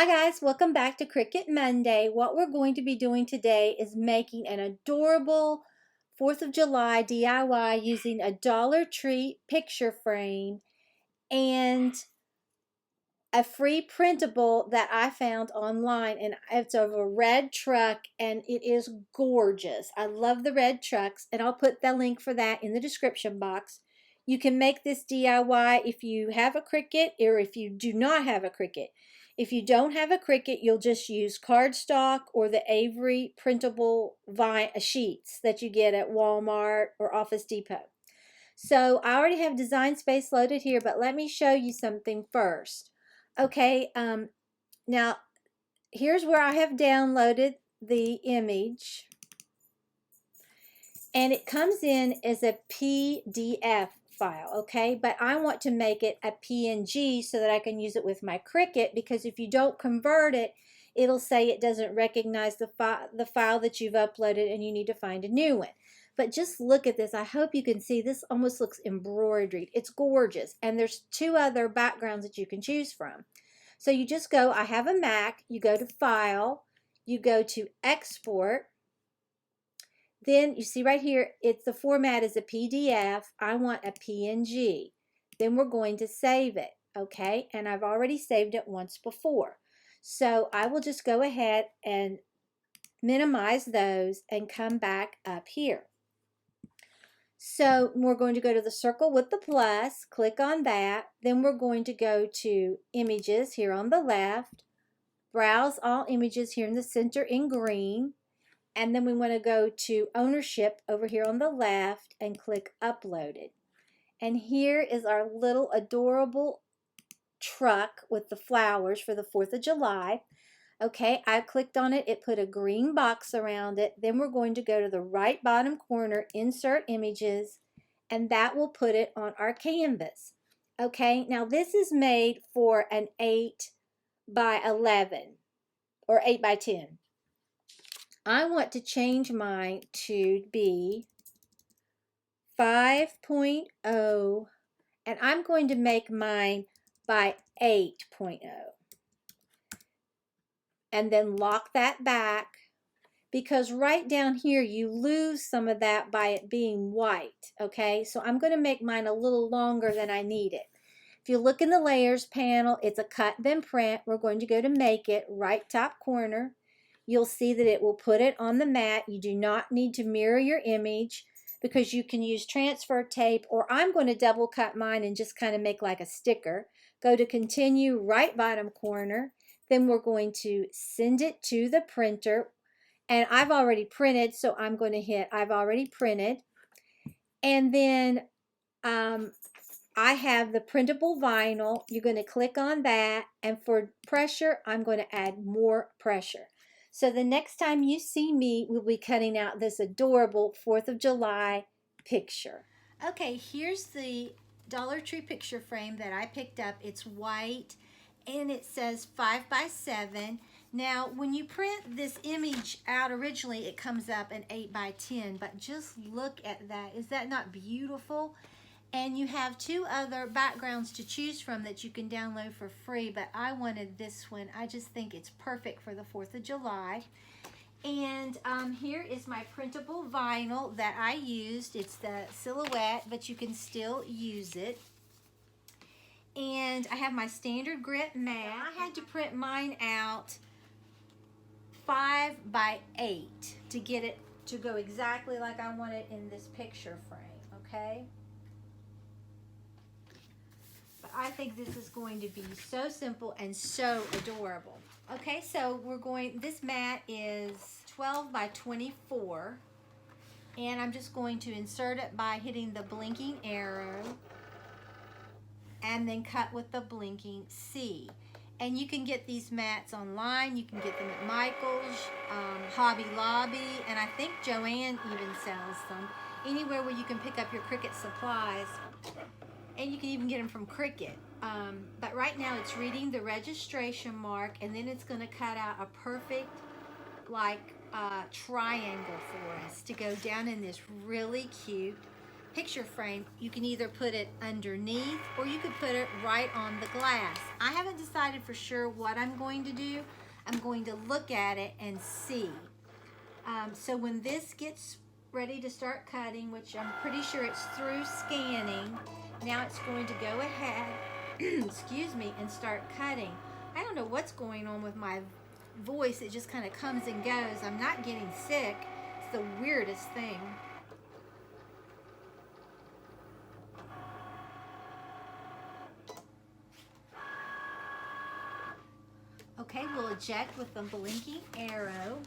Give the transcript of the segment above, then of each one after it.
Hi guys, welcome back to Cricut Monday. What we're going to be doing today is making an adorable 4th of July DIY using a Dollar Tree picture frame and a free printable that I found online, and it's of a red truck and it is gorgeous. I love the red trucks, and I'll put the link for that in the description box. You can make this DIY if you have a Cricut or if you do not have a Cricut. If you don't have a Cricut, you'll just use cardstock or the Avery printable sheets that you get at Walmart or Office Depot. So I already have Design Space loaded here, but let me show you something first. Okay, now here's where I have downloaded the image, and it comes in as a PDF file, okay, but I want to make it a PNG so that I can use it with my Cricut, because if you don't convert it, it'll say it doesn't recognize the file that you've uploaded and you need to find a new one. But just look at this. I hope you can see this almost looks embroidered. It's gorgeous, and there's two other backgrounds that you can choose from. So you just go, I have a Mac, you go to File, you go to Export. Then you see right here, the format is a PDF. I want a PNG. Then we're going to save it, okay? And I've already saved it once before. So I will just go ahead and minimize those and come back up here. So we're going to go to the circle with the plus, click on that. Then we're going to go to Images here on the left, browse all images here in the center in green. And then we want to go to Ownership over here on the left and click Uploaded. And here is our little adorable truck with the flowers for the 4th of July. Okay, I clicked on it. It put a green box around it. Then we're going to go to the right bottom corner, Insert Images, and that will put it on our canvas. Okay, now this is made for an 8 by 11 or 8 by 10. I want to change mine to be 5.0, and I'm going to make mine by 8.0. And then lock that back, because right down here you lose some of that by it being white, okay? So I'm going to make mine a little longer than I need it. If you look in the Layers panel, it's a Cut Then Print. We're going to go to Make It, right top corner. You'll see that it will put it on the mat. You do not need to mirror your image, because you can use transfer tape, or I'm going to double cut mine and just kind of make like a sticker. Go to Continue, right bottom corner. Then we're going to send it to the printer. And I've already printed, so I'm going to hit I've already printed. And then I have the printable vinyl. You're going to click on that. And for pressure, I'm going to add more pressure. So the next time you see me, we'll be cutting out this adorable 4th of July picture. Okay, here's the Dollar Tree picture frame that I picked up. It's white and it says 5 by 7. Now, when you print this image out originally, it comes up an 8 by 10, but just look at that. Is that not beautiful? And you have two other backgrounds to choose from that you can download for free, but I wanted this one. I just think it's perfect for the 4th of July. And here is my printable vinyl that I used. It's the Silhouette, but you can still use it. And I have my standard grit mat. I had to print mine out 5 by 8 to get it to go exactly like I want it in this picture frame, okay? I think this is going to be so simple and so adorable. Okay, so this mat is 12 by 24, and I'm just going to insert it by hitting the blinking arrow and then cut with the blinking C. And you can get these mats online. You can get them at Michael's, Hobby Lobby, and I think Joann even sells them. Anywhere where you can pick up your Cricut supplies. And you can even get them from Cricut. But right now it's reading the registration mark, and then it's going to cut out a perfect triangle for us to go down in this really cute picture frame, you can either put it underneath or you could put it right on the glass. I haven't decided for sure what I'm going to do. I'm going to look at it and see. So when this gets ready to start cutting, which I'm pretty sure it's through scanning, now it's going to go ahead, excuse me, and start cutting. I don't know what's going on with my voice. It just kind of comes and goes. I'm not getting sick. It's the weirdest thing. Okay, we'll eject with the blinking arrow.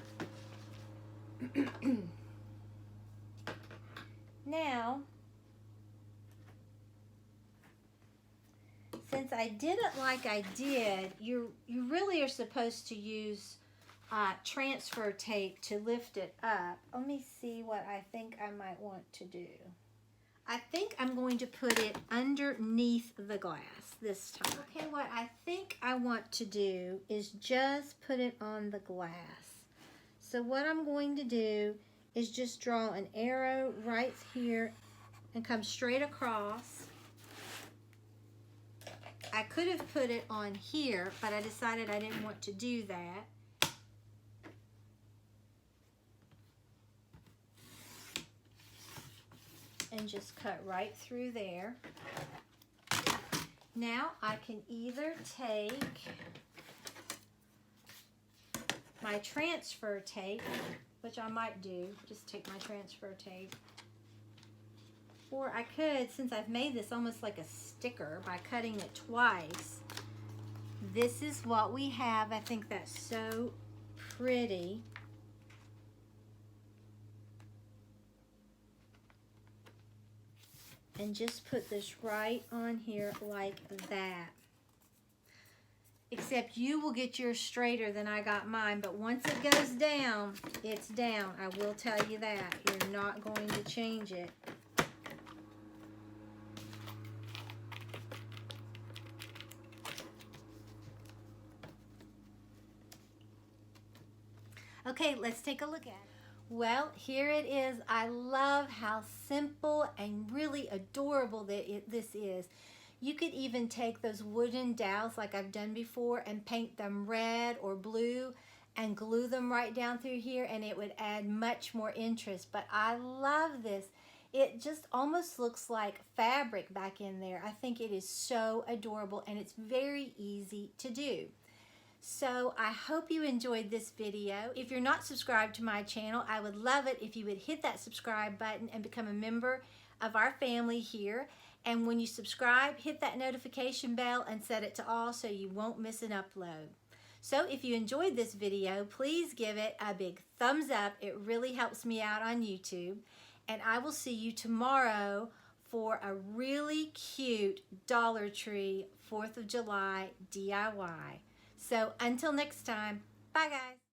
Now, since I did it like I did, you really are supposed to use transfer tape to lift it up. Let me see what I think I might want to do. I think I'm going to put it underneath the glass this time. Okay, what I think I want to do is just put it on the glass. So what I'm going to do is just draw an arrow right here and come straight across. I could have put it on here, but I decided I didn't want to do that. And just cut right through there. Now I can either take my transfer tape, which I might do, just take my transfer tape. Or I could, since I've made this almost like a sticker by cutting it twice, this is what we have. I think that's so pretty. And just put this right on here like that. Except you will get yours straighter than I got mine, but once it goes down, it's down. I will tell you that. You're not going to change it. Okay, let's take a look at it. Well, here it is. I love how simple and really adorable this is. You could even take those wooden dowels like I've done before and paint them red or blue and glue them right down through here, and it would add much more interest. But I love this. It just almost looks like fabric back in there. I think it is so adorable, and it's very easy to do. So I hope you enjoyed this video. If you're not subscribed to my channel, I would love it if you would hit that subscribe button and become a member of our family here. And when you subscribe, hit that notification bell and set it to all so you won't miss an upload. So if you enjoyed this video, please give it a big thumbs up. It really helps me out on YouTube. And I will see you tomorrow for a really cute Dollar Tree 4th of July DIY. So until next time, bye guys.